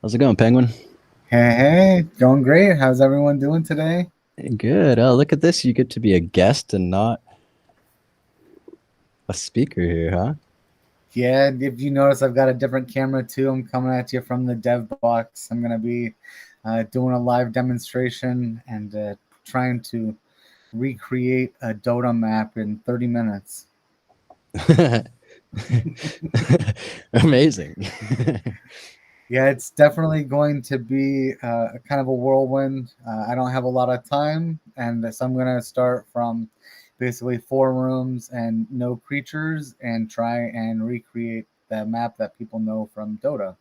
How's it going, Penguin? Hey, hey, going great. How's everyone doing today? Good. Oh, look at this. You get to be a guest and not a speaker here, huh? Yeah, if you notice, I've got a different camera too. I'm coming at you from the dev box. I'm gonna be doing a live demonstration and trying to recreate a Dota map in 30 minutes. Amazing. Yeah, it's definitely going to be a kind of a whirlwind. I don't have a lot of time, and so I'm going to start from basically four rooms and no creatures and try and recreate the map that people know from Dota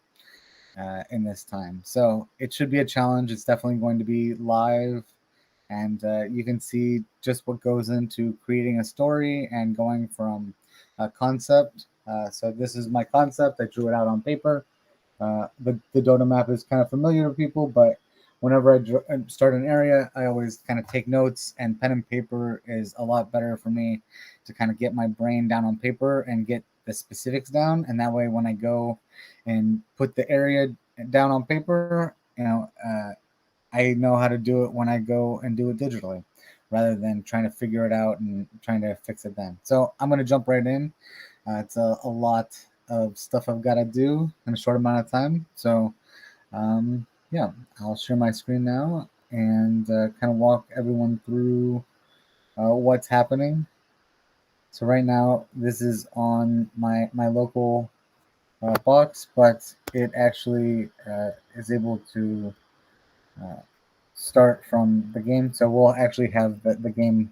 in this time. So it should be a challenge. It's definitely going to be live, and you can see just what goes into creating a story and going from a concept. So this is my concept. I drew it out on paper. The Dota map is kind of familiar to people, but whenever I start an area, I always kind of take notes, and pen and paper is a lot better for me to kind of get my brain down on paper and get the specifics down. And that way, when I go and put the area down on paper, I know how to do it when I go and do it digitally rather than trying to figure it out and trying to fix it then. So I'm going to jump right in. It's a lot of stuff I've got to do in a short amount of time. So, yeah, I'll share my screen now and kind of walk everyone through what's happening. So right now, this is on my local box, but it actually is able to uh, start from the game. So we'll actually have the game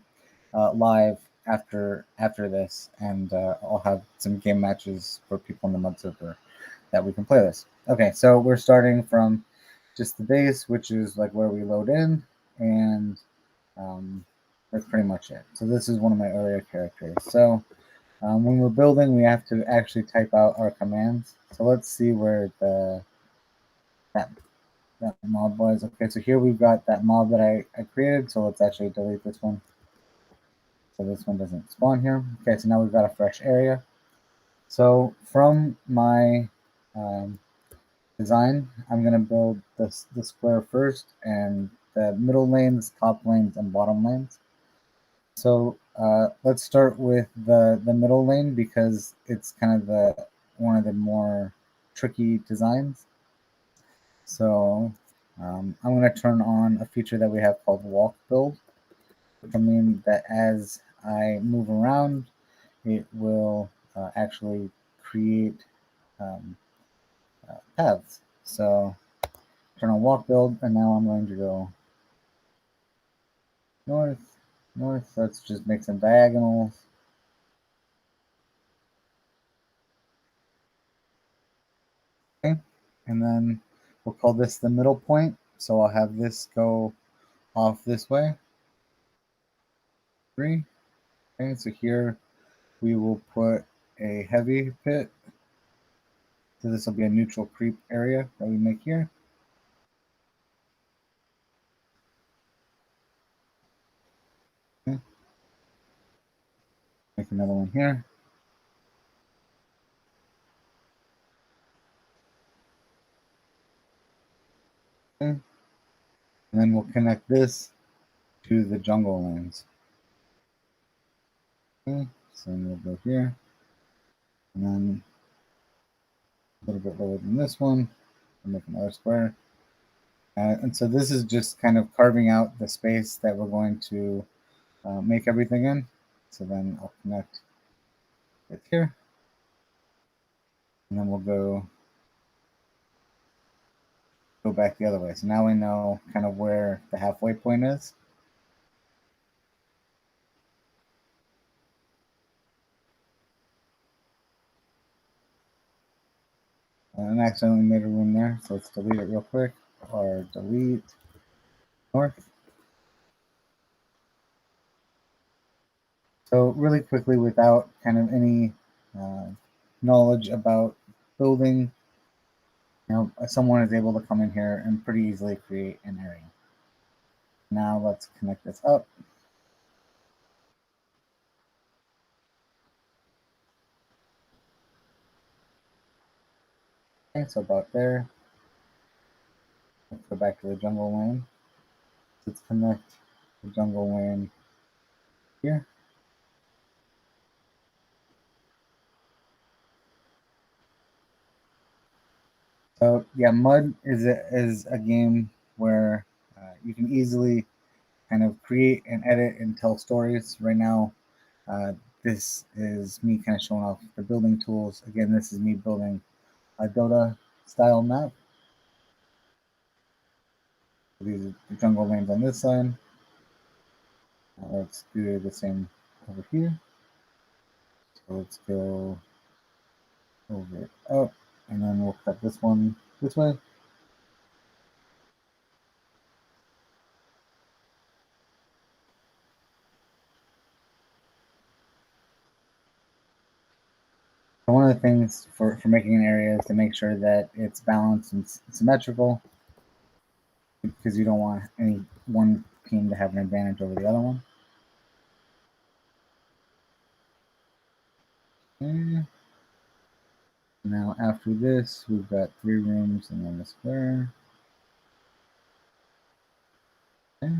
live after this, and I'll have some game matches for people in the MUD server that we can play this. Okay, so we're starting from just the base, which is like where we load in, and um, that's pretty much it. So this is one of my earlier characters. So when we're building, we have to actually type out our commands. So let's see where that that mob was. Okay, so here we've got that mob that I created. So let's actually delete this one. So this one doesn't spawn here. Okay, so now we've got a fresh area. So from my um, design, I'm going to build the square first and the middle lanes, top lanes, and bottom lanes. So let's start with the middle lane because it's kind of the one of the more tricky designs. So I'm going to turn on a feature that we have called walk build, which will mean that as I move around, it will actually create um, paths. So turn on walk build, and now I'm going to go north, north. Let's just make some diagonals. Okay, and then we'll call this the middle point. So I'll have this go off this way. Three. Okay, so here we will put a heavy pit. So this will be a neutral creep area that we make here. Okay, make another one here. Okay, and then we'll connect this to the jungle lanes. Okay, so we'll go here, and then a little bit lower than this one. We'll make another square. And so this is just kind of carving out the space that we're going to make everything in. So then I'll connect it here, and then we'll go back the other way. So now we know kind of where the halfway point is. And I accidentally made a room there, so let's delete it real quick, or delete north. So really quickly, without kind of any uh, knowledge about building, someone is able to come in here and pretty easily create an area. Now let's connect this up. Okay, so about there. back to the jungle lane. Let's connect the jungle lane here. So yeah, MUD is a game where you can easily kind of create and edit and tell stories. Right now, this is me kind of showing off the building tools. Again, this is me building a Dota style map. These are the jungle lanes on this side. Let's do the same over here. So let's go over up, and then we'll cut this one this way. So one of the things for making an area is to make sure that it's balanced and symmetrical, because you don't want any one team to have an advantage over the other one. Okay. Now after this, we've got 3 rooms and then a square. Okay.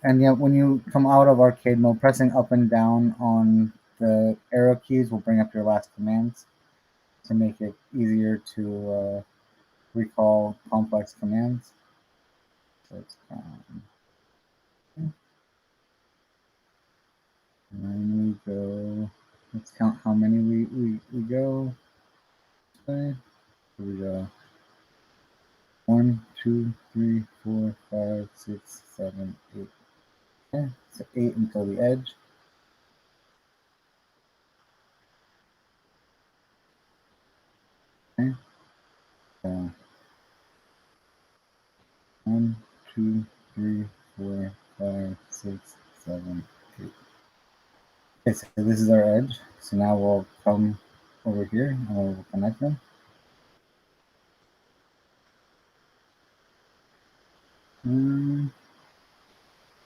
And yet when you come out of arcade mode, pressing up and down on the arrow keys will bring up your last commands to make it easier to recall complex commands. So it's and then we go, let's count how many we go. Okay. Here we go. 1, 2, 3, 4, 5, 6, 7, 8. Okay, so 8 until the edge. Okay. So 1, 2, 3, 4, 5, 6, 7, 8. Okay, so this is our edge. So now we'll come over here and we'll connect them.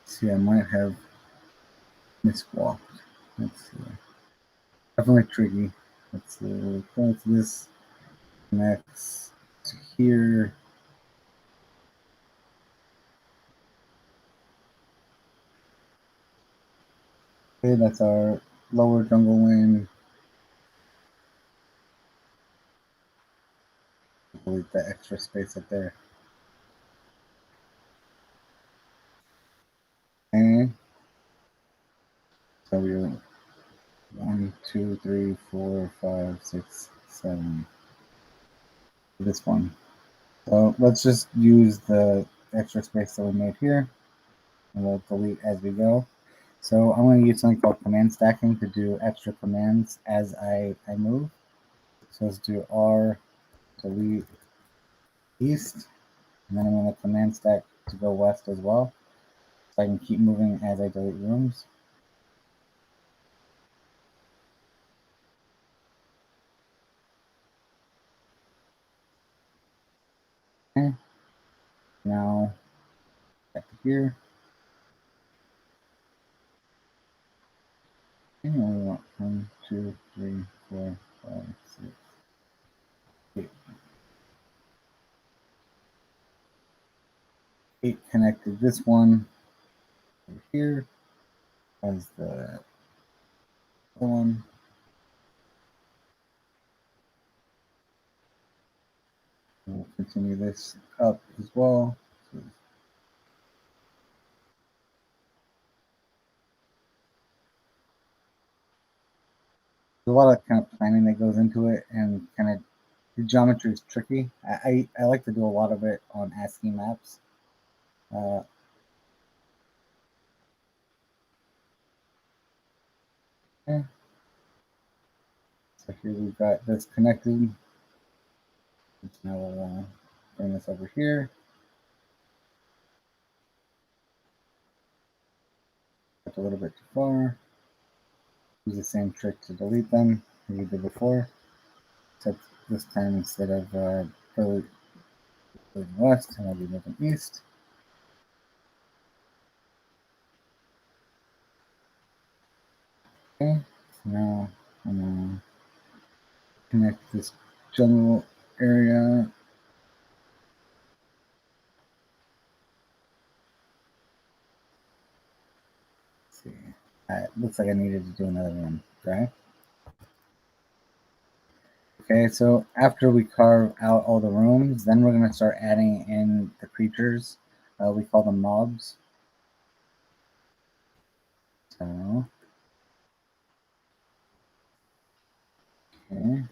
See, I might have miswalked. Let's see. Definitely tricky. Let's see. This connects to here. Okay, that's our lower jungle lane. Delete the extra space up there. Okay. So we're 1, 2, 3, 4, 5, 6, 7. This one. So let's just use the extra space that we made here, and we'll delete as we go. So I'm going to use something called command stacking to do extra commands as I move. So let's do R, delete east, and then I'm going to command stack to go west as well, so I can keep moving as I delete rooms. Okay. Now back to here. Okay, we want 1, 2, 3, 4, 5, 6, 8. 8 connected this one over here as the other one. We'll continue this up as well. So there's a lot of kind of planning that goes into it, and kind of the geometry is tricky. I like to do a lot of it on ASCII maps. Okay. So here we've got this connected. Now we'll bring this over here. That's a little bit too far. Use the same trick to delete them as we did before, except this time instead of moving west, I'll be moving east. Okay, so now I'm gonna connect this jungle area. Let's see. It looks like I needed to do another one, right? Okay, so after we carve out all the rooms, then we're going to start adding in the creatures. We call them mobs. So, okay.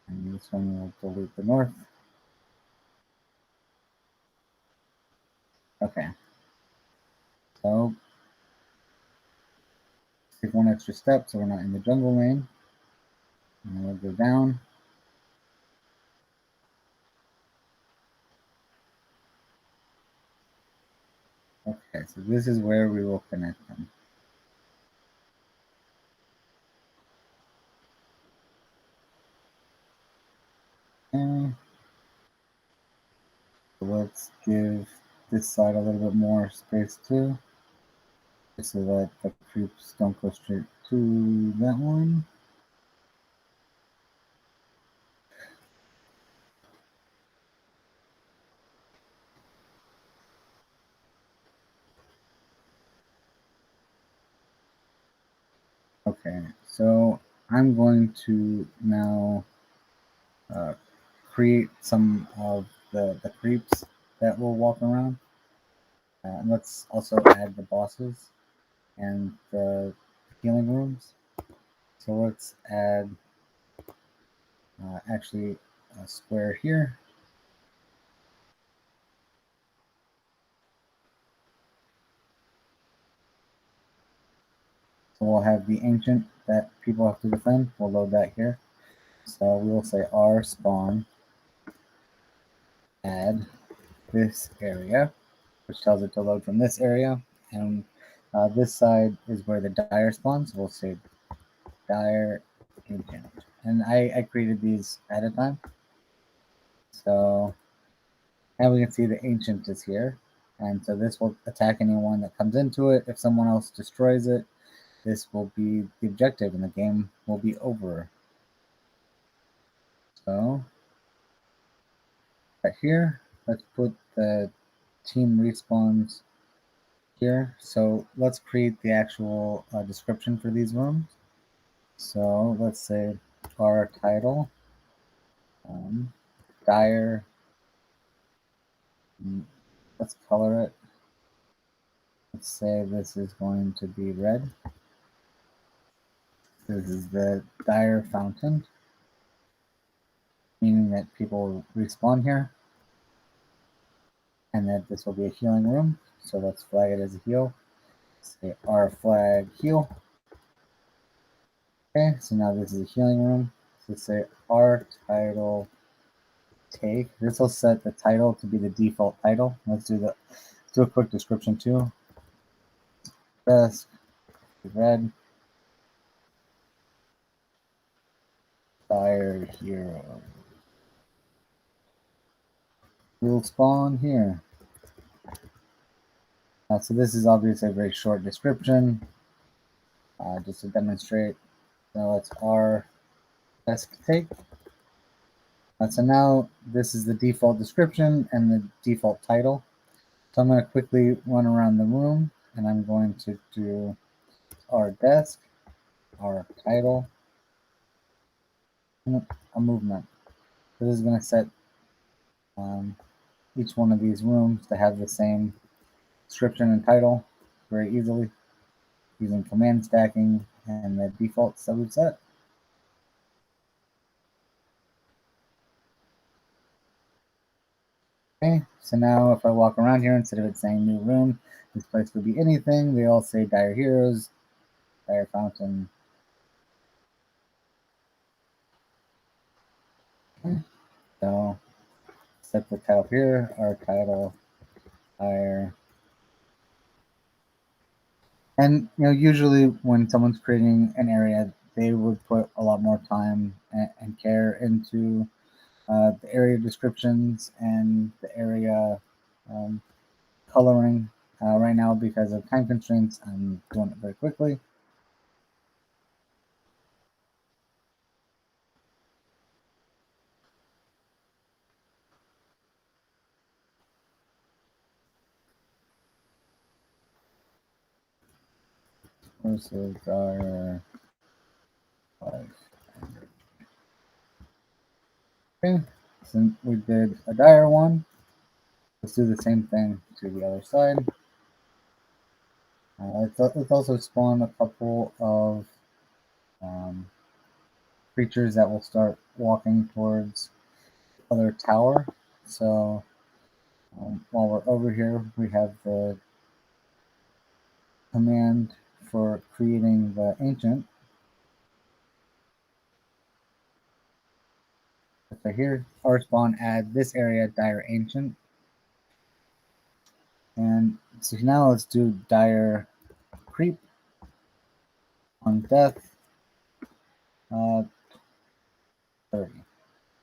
And this one will delete the north. Okay. So, take one extra step so we're not in the jungle lane. And we'll go down. Okay, so this is where we will connect them. Okay. So let's give this side a little bit more space too, so that the creeps don't go straight to that one. Okay, so I'm going to now create some of the creeps that will walk around. And let's also add the bosses and the healing rooms. So let's add actually a square here. So we'll have the ancient that people have to defend. We'll load that here. So we will say R spawn add this area, which tells it to load from this area. And this side is where the dire spawns. So we'll say dire ancient. And I created these at a time. So now we can see the ancient is here. And so this will attack anyone that comes into it. If someone else destroys it, this will be the objective and the game will be over. So right here, let's put the team respawns here. So let's create the actual description for these rooms. So let's say our title, dire, let's color it. Let's say this is going to be red. This is the dire fountain, meaning that people respawn here. And that this will be a healing room. So let's flag it as a heal. Say our flag heal. Okay, so now this is a healing room. So say our title take. This will set the title to be the default title. Let's do a quick description too. Desk, red, fire hero. We'll spawn here. So this is obviously a very short description, just to demonstrate. Now let's R desk take. So now this is the default description and the default title. So I'm going to quickly run around the room and I'm going to do our desk, our title, and a movement. So this is going to set each one of these rooms to have the same description and title very easily using command stacking and the defaults that we've set. Okay, so now if I walk around here, instead of it saying new room, this place could be anything. They all say Dire Heroes, Dire Fountain. Okay. So set the title here, our title, Dire. And usually when someone's creating an area, they would put a lot more time and care into the area descriptions and the area coloring, Right now, because of time constraints, I'm doing it very quickly. Versus our 500. Okay, so we did a dire one. Let's do the same thing to the other side. Let's also spawn a couple of creatures that will start walking towards the other tower. So while we're over here, we have the command for creating the ancient. So here, our spawn add this area dire ancient. And so now let's do dire creep on death. 30.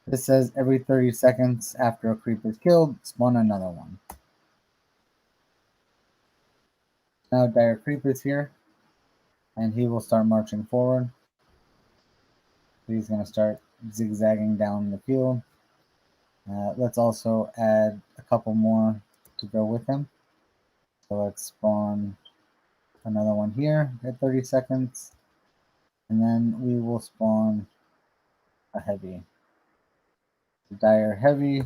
This says every 30 seconds after a creep is killed, spawn another one. Now dire creep is here, and he will start marching forward. He's going to start zigzagging down the field. Let's also add a couple more to go with him. So let's spawn another one here at 30 seconds. And then we will spawn a heavy. Dire heavy.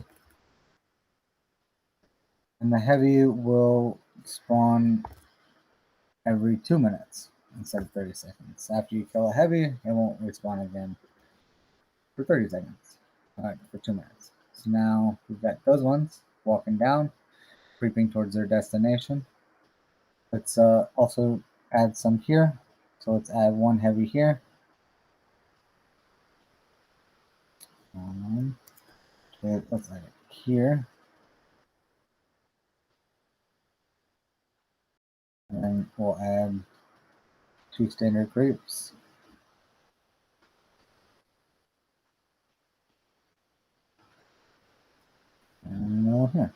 And the heavy will spawn every 2 minutes instead of 30 seconds. After you kill a heavy, it won't respawn again for 30 seconds. All right, for 2 minutes. So now we've got those ones walking down, creeping towards their destination. Let's also add some here. So let's add one heavy here. Okay, let's add it here. And then we'll add 2 standard creeps. And another one here.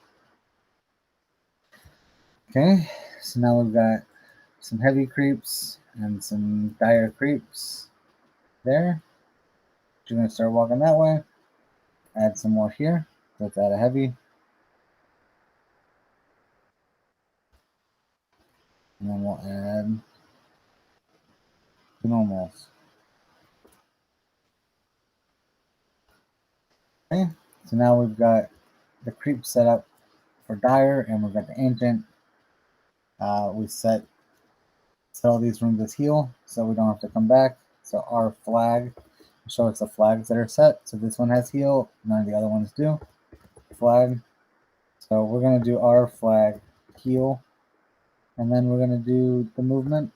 Okay, so now we've got some heavy creeps and some dire creeps there. You're going to start walking that way. Add some more here. Let's add a heavy. And then we'll add the normals. Okay, so now we've got the creep set up for dire, and we've got the ancient. We set all these rooms as heal, so we don't have to come back. So our flag will show us the flags that are set. So this one has heal, none of the other ones do. Flag. So we're going to do our flag heal, and then we're going to do the movement.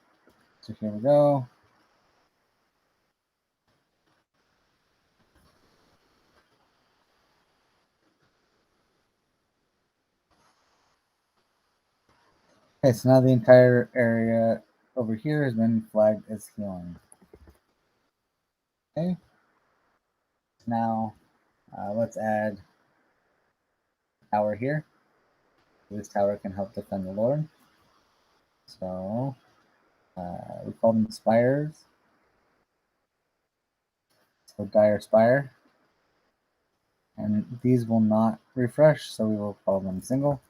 So here we go. Okay, so now the entire area over here has been flagged as healing. Okay, now let's add a tower here. This tower can help defend the Lord. So we call them spires. So dire spire. And these will not refresh, so we will call them single.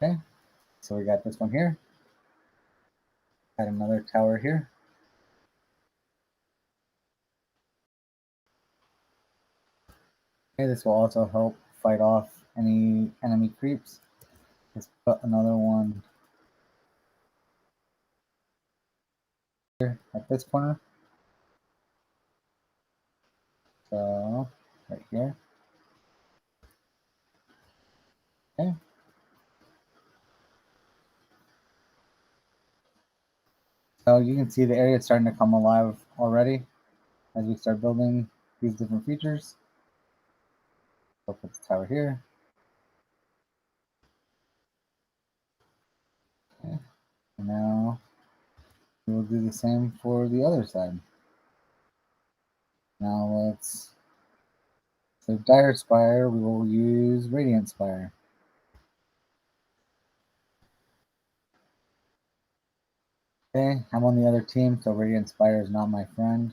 Okay, so we got this one here. Add another tower here. Okay, this will also help fight off any enemy creeps. Let's put another one here at this corner. So right here. Okay. So you can see the area is starting to come alive already as we start building these different features. So I'll put the tower here. Okay. And now we'll do the same for the other side. Now let's So Dire Spire, we will use Radiant Spire. Okay, I'm on the other team, so Radiant Spire is not my friend.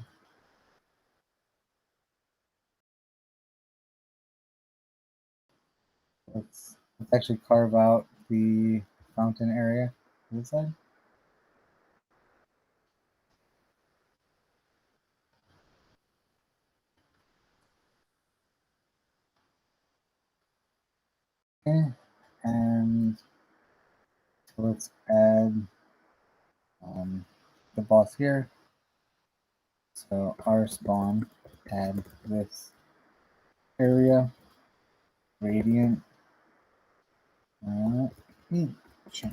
Let's actually carve out the fountain area to this side. Okay, and let's add the boss here. So our spawn, add this area, radiant, ancient.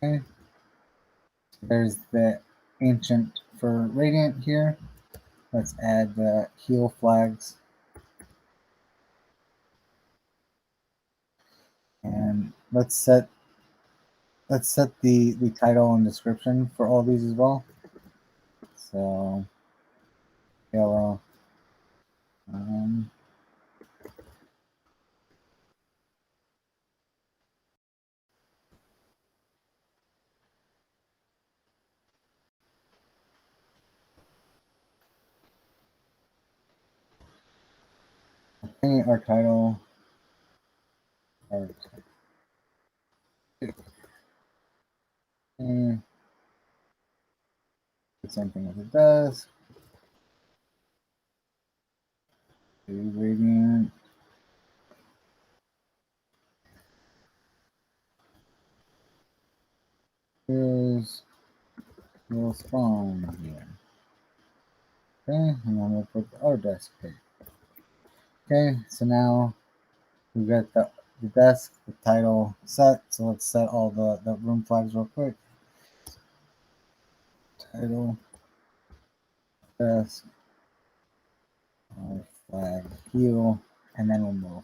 Okay, so there's the ancient for radiant here. Let's add the heal flags, and let's set the title and description for all these as well. So yellow. Okay, our title. Our okay. The same thing as it does. Radiant. Here's will spawn here. Okay, and then we'll put our desk here. Okay, so now we've got the desk, the title set. So let's set all the room flags real quick. Title, desk, flag, heal, and then we'll move.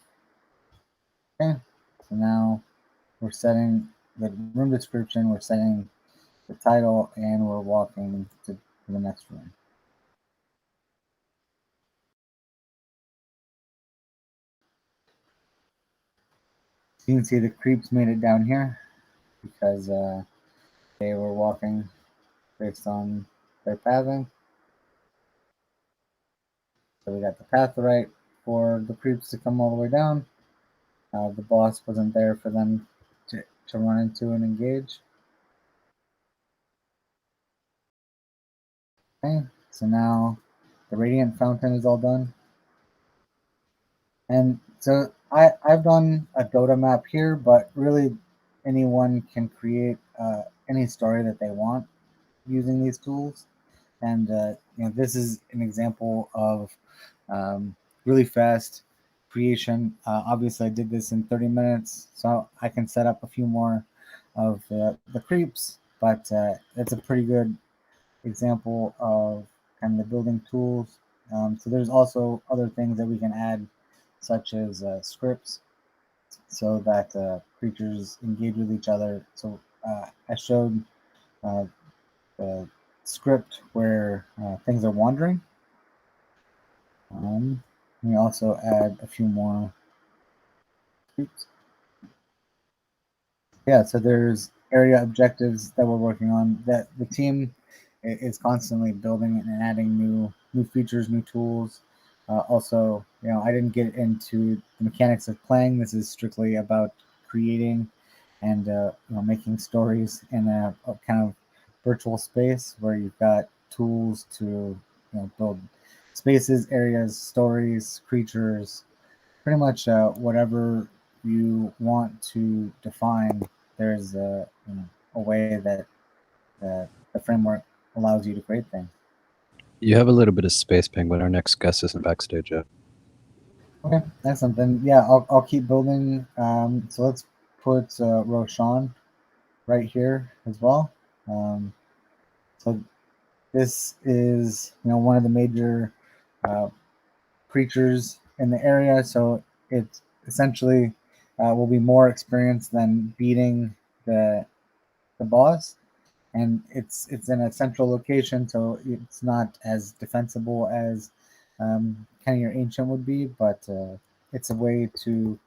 Okay, so now we're setting the room description, we're setting the title, and we're walking to the next room. You can see the creeps made it down here because they were walking based on their pathing. So we got the path right for the creeps to come all the way down. The boss wasn't there for them to run into and engage. Okay, so now the radiant fountain is all done. And so I've done a Dota map here, but really anyone can create any story that they want using these tools. And this is an example of really fast creation. Obviously, I did this in 30 minutes, so I can set up a few more of the creeps, but it's a pretty good example of kind of the building tools. So there's also other things that we can add, such as scripts, so that creatures engage with each other. So I showed the script where things are wandering. We also add a few more scripts. Yeah, so there's area objectives that we're working on. That the team is constantly building and adding new features, new tools. Also, I didn't get into the mechanics of playing. This is strictly about creating and making stories in a kind of virtual space where you've got tools to build spaces, areas, stories, creatures, pretty much whatever you want to define. There's a way that the framework allows you to create things. You have a little bit of space ping, but our next guest isn't backstage yet. Okay, that's something. Yeah, I'll keep building. So let's put Roshan right here as well. So this is one of the major creatures in the area. So it essentially will be more experience than beating the boss. and it's in a central location, so it's not as defensible as kind of your ancient would be, but it's a way to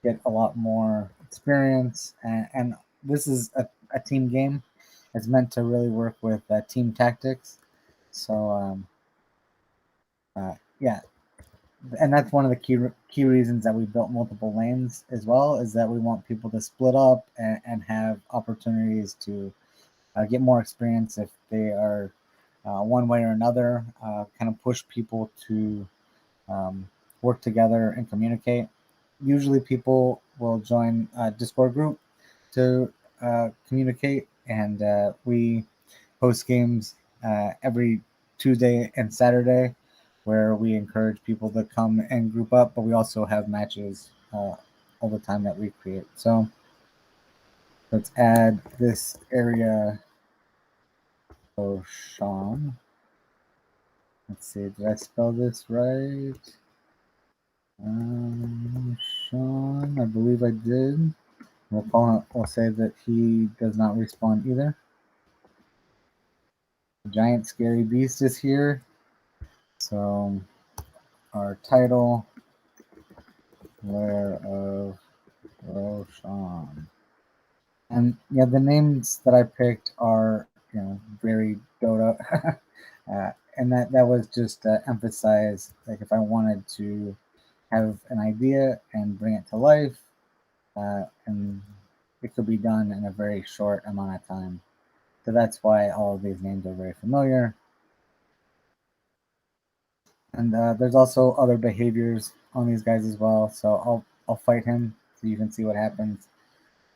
get a lot more experience. And this is a team game. It's meant to really work with team tactics. So yeah, and that's one of the key reasons that we built multiple lanes as well, is that we want people to split up and have opportunities to get more experience if they are one way or another. Kind of push people to work together and communicate. Usually, people will join a Discord group to communicate, and we host games every Tuesday and Saturday, where we encourage people to come and group up. But we also have matches all the time that we create. So let's add this area. Oh, Sean. Let's see. Did I spell this right? Sean, I believe I did. We'll say that he does not respond either. The giant scary beast is here. So our title, Lair of Roshan. And yeah, the names that I picked are, very Dota. And that was just to emphasize, like, if I wanted to have an idea and bring it to life, and it could be done in a very short amount of time. So that's why all of these names are very familiar. And there's also other behaviors on these guys as well. So I'll fight him so you can see what happens.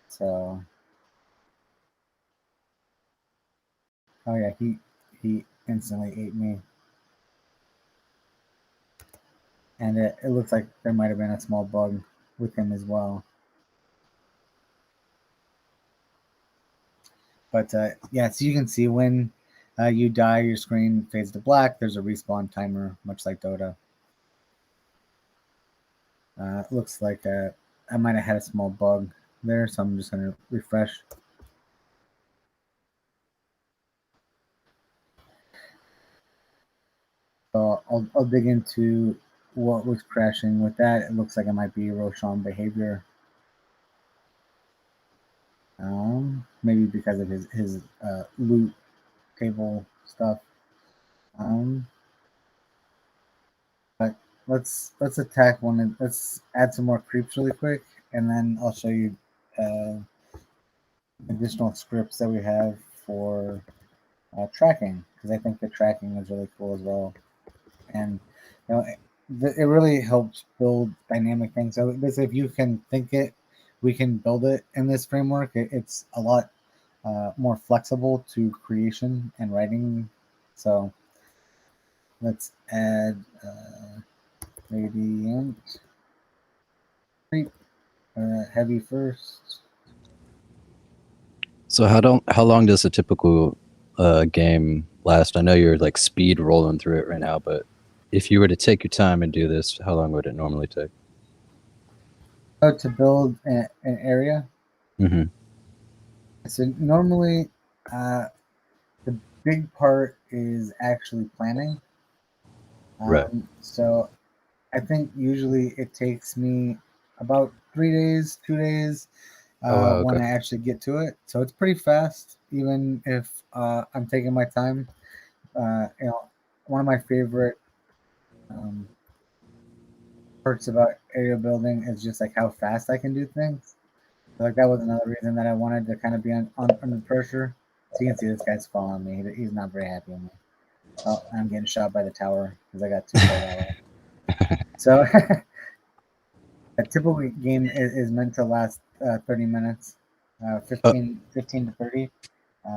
So oh yeah, he instantly ate me. And it looks like there might have been a small bug with him as well. But yeah, so you can see when you die, your screen fades to black. There's a respawn timer, much like Dota. Looks like I might have had a small bug there, so I'm just going to refresh. So I'll dig into what was crashing with that. It looks like it might be Roshan behavior. Maybe because of his loot table stuff. But let's attack one. Let's add some more creeps really quick, and then I'll show you additional scripts that we have for tracking, because I think the tracking is really cool as well. And it really helps build dynamic things. So this, if you can think it, we can build it in this framework. It's a lot more flexible to creation and writing. So let's add radiant creep, heavy first. So how long does a typical game last? I know you're like speed rolling through it right now, but if you were to take your time and do this, how long would it normally take? To build an area. Mm-hmm. So normally, the big part is actually planning. Right. So I think usually it takes me about 3 days, 2 days Oh, wow, when okay. I actually get to it. So it's pretty fast, even if I'm taking my time. One of my favorite um, perks about area building is just like how fast I can do things. So, like that was another reason that I wanted to kind of be under pressure. So you can see this guy's following me. He's not very happy with me. Oh, I'm getting shot by the tower because I got too far that way. So a typical game is meant to last 30 minutes, uh, Oh, 15 to 30.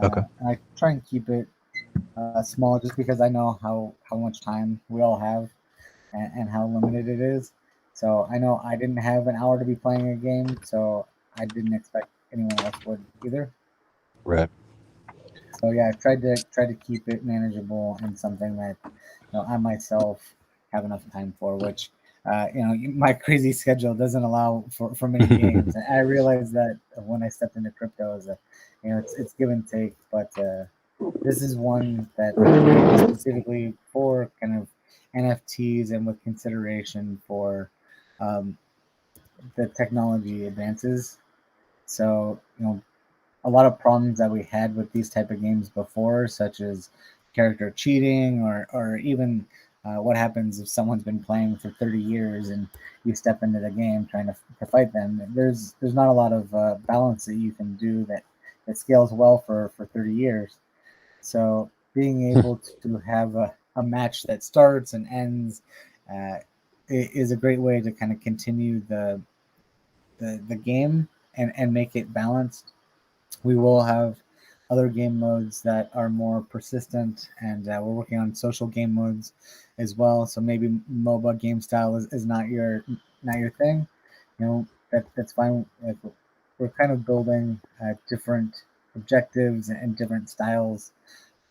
okay. And I try and keep it small just because I know how much time we all have, and how limited it is. So I know I didn't have an hour to be playing a game, so I didn't expect anyone else would either. Right. So yeah, I tried to keep it manageable and something that I myself have enough time for, which my crazy schedule doesn't allow for many games. And I realized that when I stepped into crypto, is that it's give and take. But this is one that created specifically for kind of NFTs and with consideration for um, the technology advances. So a lot of problems that we had with these type of games before, such as character cheating, or even what happens if someone's been playing for 30 years and you step into the game trying to fight them. There's not a lot of balance that you can do that scales well for 30 years. So being able to have a match that starts and ends is a great way to kind of continue the game and make it balanced. We will have other game modes that are more persistent, and we're working on social game modes as well. So maybe MOBA game style is not your thing. That's fine. Like, we're kind of building different objectives and different styles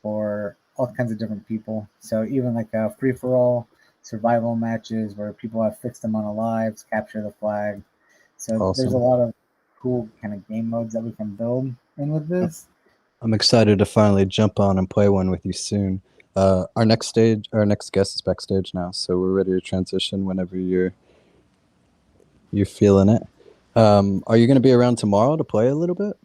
for all kinds of different people. So even like a free for all survival matches where people have fixed amount of lives, capture the flag. So there's a Awesome. lot of cool kind of game modes that we can build in with this. I'm excited to finally jump on and play one with you soon. Our next guest is backstage now, so we're ready to transition whenever you're feeling it. Are you going to be around tomorrow to play a little bit?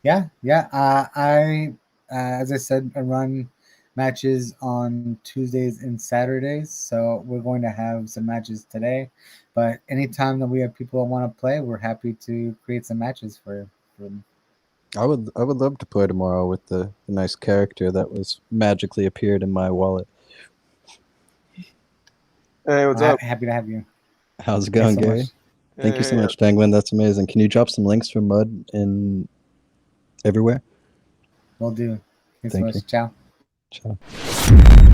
Yeah. I as I said, I run matches on Tuesdays and Saturdays, so we're going to have some matches today. But anytime that we have people that want to play, we're happy to create some matches for them. I would love to play tomorrow with the nice character that was magically appeared in my wallet. Hey, what's up? Happy to have you. How's it Thanks going, so Gary? much. Thank you so much, Penguin. That's amazing. Can you drop some links for MUD in everywhere? Will do. Thanks so Thank much. you. Ciao. Ciao.